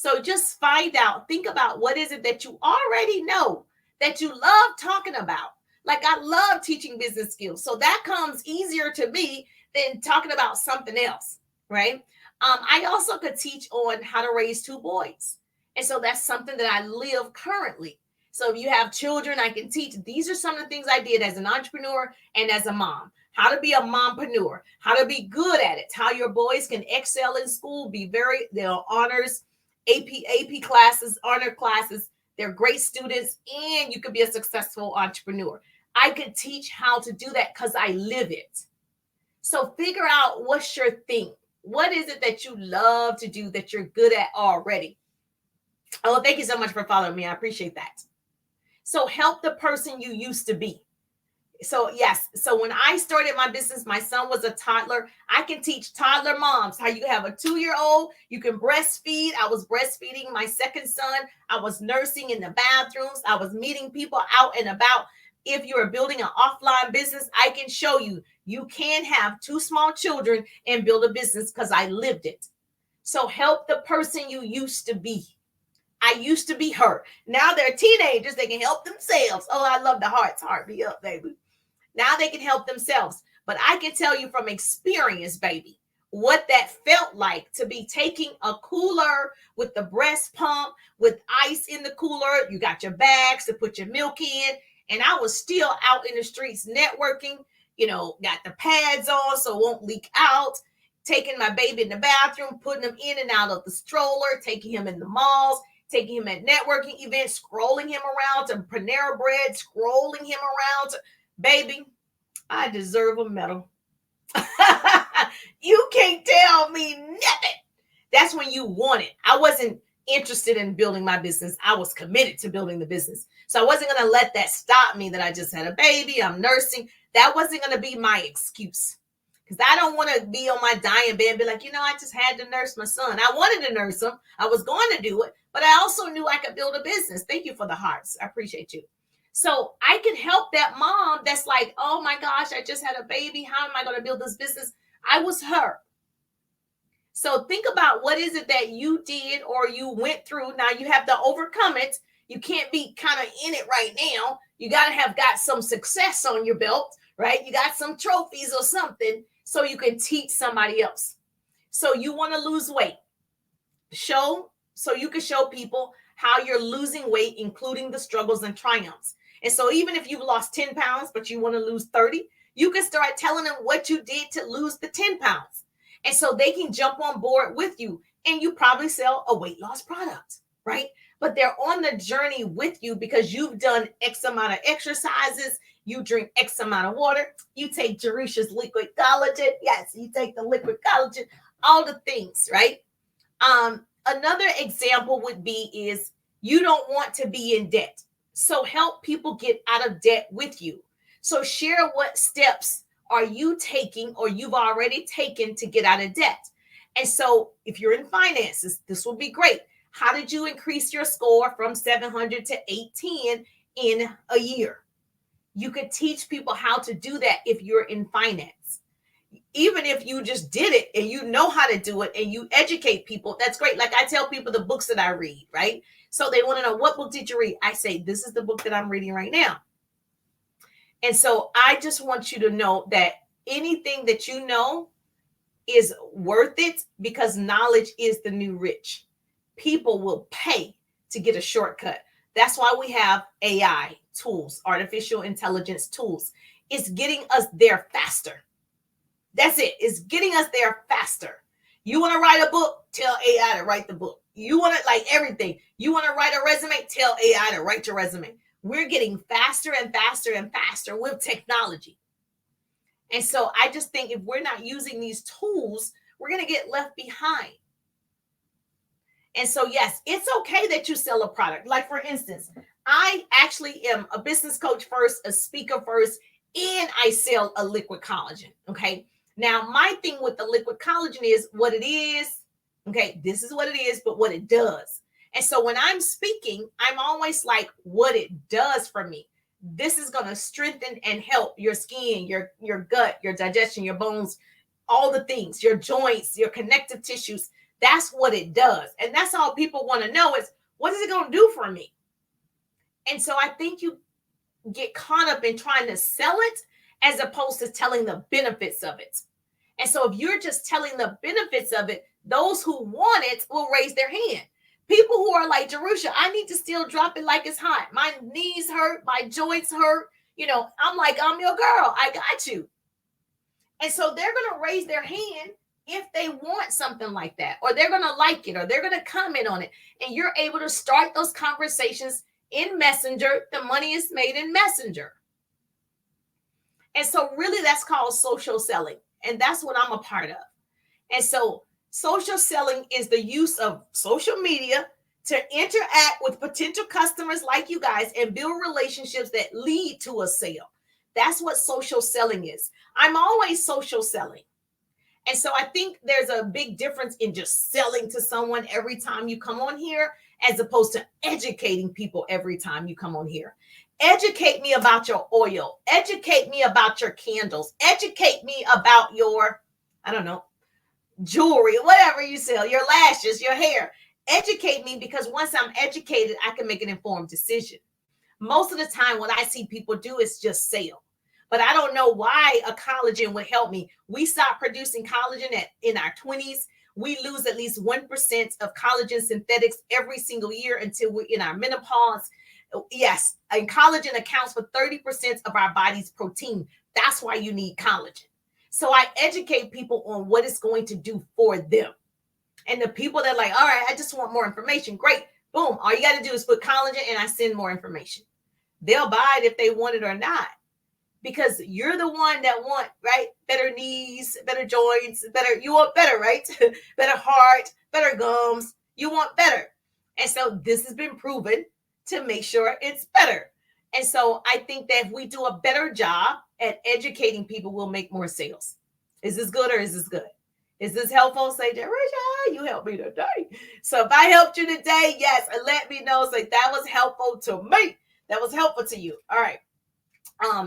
So just find out, think about what is it that you already know that you love talking about. Like I love teaching business skills. So that comes easier to me than talking about something else, right? I also could teach on how to raise two boys. And so that's something that I live currently. So if you have children, I can teach. These are some of the things I did as an entrepreneur and as a mom. How to be a mompreneur, how to be good at it, how your boys can excel in school, be very, honors, AP classes, honor classes. They're great students, and you could be a successful entrepreneur. I could teach how to do that because I live it. So figure out what's your thing. What is it that you love to do that you're good at already? Oh, thank you so much for following me. I appreciate that. So help the person you used to be. So yes, so when I started my business, my son was a toddler. I can teach toddler moms how you have a 2-year-old, you can breastfeed. I was breastfeeding my second son. I was nursing in the bathrooms. I was meeting people out and about. If you're building an offline business, I can show you. You can have 2 small children and build a business because I lived it. So help the person you used to be. I used to be her. Now they're teenagers. They can help themselves. Oh, I love the hearts. Heart me up, baby. Now they can help themselves. But I can tell you from experience, baby, what that felt like to be taking a cooler with the breast pump, with ice in the cooler. You got your bags to put your milk in. And I was still out in the streets networking, got the pads on so it won't leak out, taking my baby in the bathroom, putting him in and out of the stroller, taking him in the malls, taking him at networking events, scrolling him around to Panera Bread, scrolling him around to, baby, I deserve a medal. You can't tell me nothing. That's when you want it. I wasn't interested in building my business. I was committed to building the business. So I wasn't going to let that stop me that I just had a baby, I'm nursing. That wasn't going to be my excuse. Because I don't want to be on my dying bed and be like, I just had to nurse my son. I wanted to nurse him. I was going to do it. But I also knew I could build a business. Thank you for the hearts. I appreciate you. So I can help that mom that's like, oh my gosh, I just had a baby. How am I going to build this business? I was her. So think about what is it that you did or you went through. Now you have to overcome it. You can't be kind of in it right now. You got to have got some success on your belt, right? You got some trophies or something so you can teach somebody else. So you want to lose weight. So you can show people how you're losing weight, including the struggles and triumphs. And so even if you've lost 10 pounds, but you want to lose 30, you can start telling them what you did to lose the 10 pounds. And so they can jump on board with you, and you probably sell a weight loss product, right? But they're on the journey with you because you've done X amount of exercises, you drink X amount of water, you take Jerusha's liquid collagen. Yes, you take the liquid collagen, all the things, right? Another example would be is you don't want to be in debt. So help people get out of debt with you. So share what steps are you taking or you've already taken to get out of debt. And so if you're in finances, this will be great. How did you increase your score from 700 to 810 in a year? You could teach people how to do that if you're in finance. Even if you just did it and you know how to do it and you educate people, that's great. Like I tell people the books that I read, right? So they want to know, what book did you read? I say, this is the book that I'm reading right now. And so I just want you to know that anything that you know is worth it because knowledge is the new rich. People will pay to get a shortcut. That's why we have AI tools, artificial intelligence tools. It's getting us there faster. That's it. It's getting us there faster. You want to write a book? Tell AI to write the book. You want to, like everything. You want to write a resume? Tell AI to write your resume. We're getting faster and faster and faster with technology. And so I just think if we're not using these tools, we're going to get left behind. And so, yes, it's okay that you sell a product. Like, for instance, I actually am a business coach first, a speaker first, and I sell a liquid collagen. Okay. Now, my thing with the liquid collagen is what it is. Okay. This is what it is, but what it does. And so when I'm speaking, I'm always like, what it does for me. This is going to strengthen and help your skin, your gut, your digestion, your bones, all the things, your joints, your connective tissues. That's what it does. And that's all people want to know is, what is it going to do for me? And so I think you get caught up in trying to sell it as opposed to telling the benefits of it. And so if you're just telling the benefits of it, those who want it will raise their hand. People who are like, Jerusha, I need to still drop it like it's hot. My knees hurt, my joints hurt. I'm like, I'm your girl. I got you. And so they're going to raise their hand if they want something like that, or they're going to like it, or they're going to comment on it. And you're able to start those conversations in Messenger. The money is made in Messenger. And so really that's called social selling. And that's what I'm a part of. And so social selling is the use of social media to interact with potential customers like you guys and build relationships that lead to a sale. That's what social selling is. I'm always social selling. And so I think there's a big difference in just selling to someone every time you come on here, as opposed to educating people every time you come on here. Educate me about your oil. Educate me about your candles. Educate me about your, I don't know, jewelry, whatever you sell, your lashes, your hair. Educate me, because once I'm educated, I can make an informed decision. Most of the time, what I see people do is just sell. But I don't know why a collagen would help me. We stop producing collagen in our 20s. We lose at least 1% of collagen synthetics every single year until we're in our menopause. Yes, and collagen accounts for 30% of our body's protein. That's why you need collagen. So I educate people on what it's going to do for them. And the people that are like, all right, I just want more information. Great. Boom. All you got to do is put collagen and I send more information. They'll buy it if they want it or not. Because you're the one that want, right? Better knees, better joints, you want better, right? Better heart, better gums. You want better. And so this has been proven to make sure it's better. And so I think that if we do a better job at educating people, we'll make more sales. Is this good or is this good? Is this helpful? Say, Jerusha, you helped me today. So if I helped you today, yes, and let me know. Say, that was helpful to me. That was helpful to you. All right.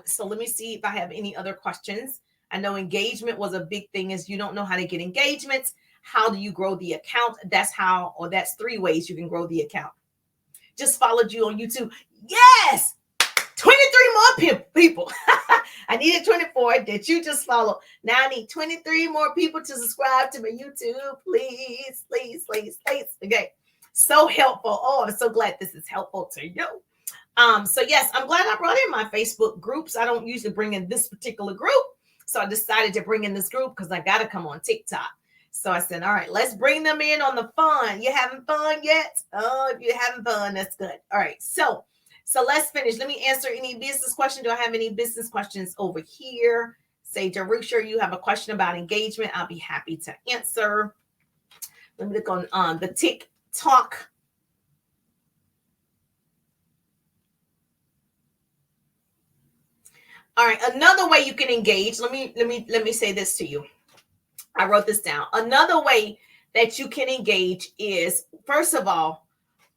So let me see if I have any other questions. I know engagement was a big thing. Is you don't know how to get engagements. How do you grow the account? That's 3 ways you can grow the account. Just followed you on YouTube. Yes, 23 more people. I needed 24 that you just follow. Now I need 23 more people to subscribe to my YouTube. Please, please, please, please. Okay. So helpful. Oh, I'm so glad this is helpful to you. So yes, I'm glad I brought in my Facebook groups. I don't usually bring in this particular group. So I decided to bring in this group because I got to come on TikTok. So I said, all right, let's bring them in on the fun. You having fun yet? Oh, if you're having fun, that's good. All right. So let's finish. Let me answer any business question. Do I have any business questions over here? Say, Jerusha, you have a question about engagement. I'll be happy to answer. Let me look on the TikTok. All right, another way you can engage. Let me say this to you. I wrote this down. Another way that you can engage is, first of all,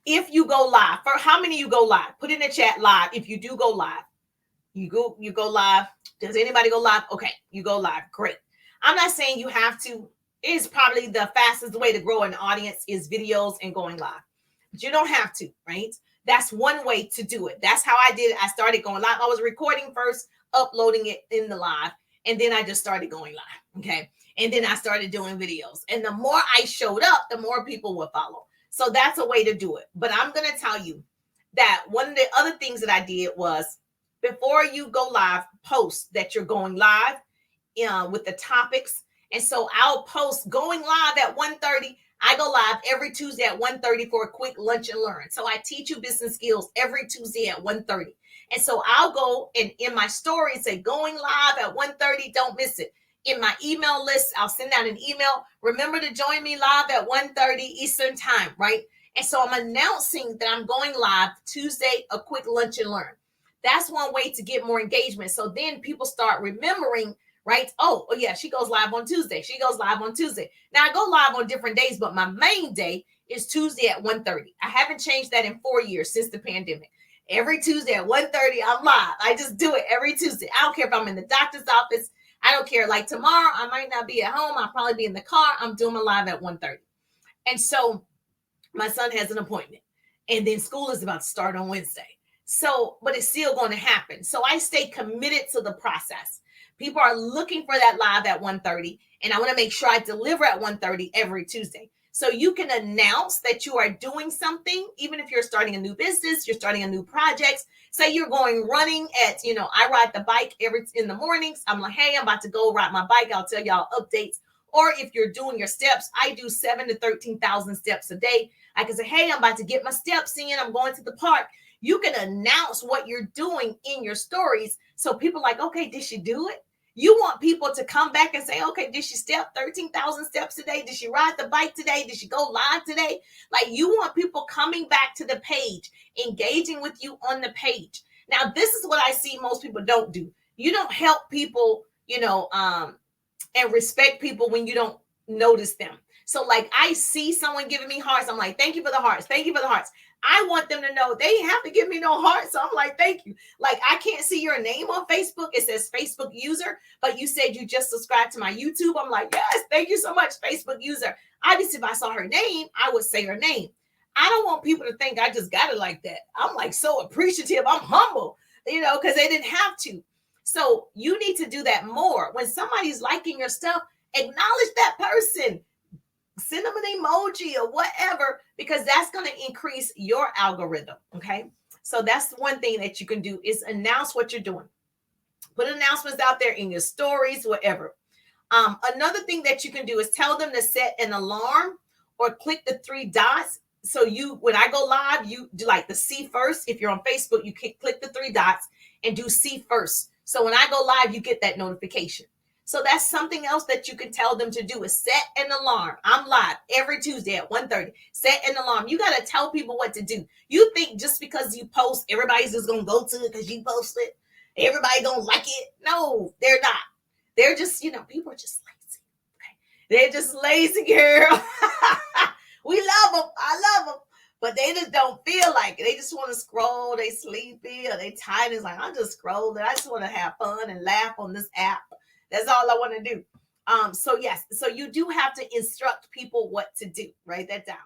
if you go live. For how many of you go live? Put in the chat live. If you do go live, you go live. Does anybody go live? Okay, you go live. Great. I'm not saying you have to. It is probably the fastest way to grow an audience is videos and going live. But you don't have to, right? That's one way to do it. That's how I did it. I started going live. I was recording first, uploading it in the live, and then I just started going live. Okay. And then I started doing videos. And the more I showed up, the more people would follow. So that's a way to do it. But I'm going to tell you that one of the other things that I did was, before you go live, post that you're going live with the topics. And so I'll post going live at 1:30. I go live every Tuesday at 1:30 for a quick lunch and learn. So I teach you business skills every Tuesday at 1:30. And so I'll go and in my story say going live at 1:30. Don't miss it. In my email list, I'll send out an email. Remember to join me live at 1:30 Eastern time, right? And so I'm announcing that I'm going live Tuesday, a quick lunch and learn. That's one way to get more engagement. So then people start remembering, right? Oh yeah, she goes live on Tuesday. She goes live on Tuesday. Now I go live on different days, but my main day is Tuesday at 1:30. I haven't changed that in 4 years since the pandemic. Every Tuesday at 1:30, I'm live. I just do it every Tuesday. I don't care if I'm in the doctor's office. I don't care. Like tomorrow, I might not be at home. I'll probably be in the car. I'm doing my live at 1:30. And so my son has an appointment, and then school is about to start on Wednesday. So, but it's still going to happen. So I stay committed to the process. People are looking for that live at 1:30, and I want to make sure I deliver at 1:30 every Tuesday. So you can announce that you are doing something, even if you're starting a new business, you're starting a new project. Say you're going running at, I ride the bike every in the mornings. I'm like, hey, I'm about to go ride my bike. I'll tell y'all updates. Or if you're doing your steps, I do 7 to 13,000 steps a day. I can say, hey, I'm about to get my steps in. I'm going to the park. You can announce what you're doing in your stories. So people are like, okay, did she do it? You want people to come back and say, okay, did she step 13,000 steps today? Did she ride the bike today? Did she go live today? Like, you want people coming back to the page, engaging with you on the page. Now, this is what I see most people don't do. You don't help people, and respect people when you don't notice them. So like, I see someone giving me hearts. I'm like, thank you for the hearts. Thank you for the hearts. I want them to know they have to give me no hearts. So I'm like, thank you. Like, I can't see your name on Facebook. It says Facebook user, but you said you just subscribed to my YouTube. I'm like, yes, thank you so much, Facebook user. Obviously, if I saw her name, I would say her name. I don't want people to think I just got it like that. I'm like so appreciative. I'm humble, because they didn't have to. So you need to do that more. When somebody's liking your stuff, acknowledge that person. Send them an emoji or whatever, because that's going to increase your algorithm. Okay. So that's one thing that you can do, is announce what you're doing. Put announcements out there in your stories, whatever. Another thing that you can do is tell them to set an alarm or click the 3 dots. So when I go live, you do like the see first. If you're on Facebook, you can click the 3 dots and do see first. So when I go live, you get that notification. So that's something else that you can tell them to do, is set an alarm. I'm live every Tuesday at 1:30. Set an alarm. You got to tell people what to do. You think just because you post, everybody's just going to go to it because you post it. Everybody going to like it. No, they're not. They're just, people are just lazy. Okay? They're just lazy, girl. We love them. I love them. But they just don't feel like it. They just want to scroll. They sleepy or they tired. It's like, I'm just scrolling. I just want to have fun and laugh on this app. That's all I want to do. So yes. So you do have to instruct people what to do. Write that down.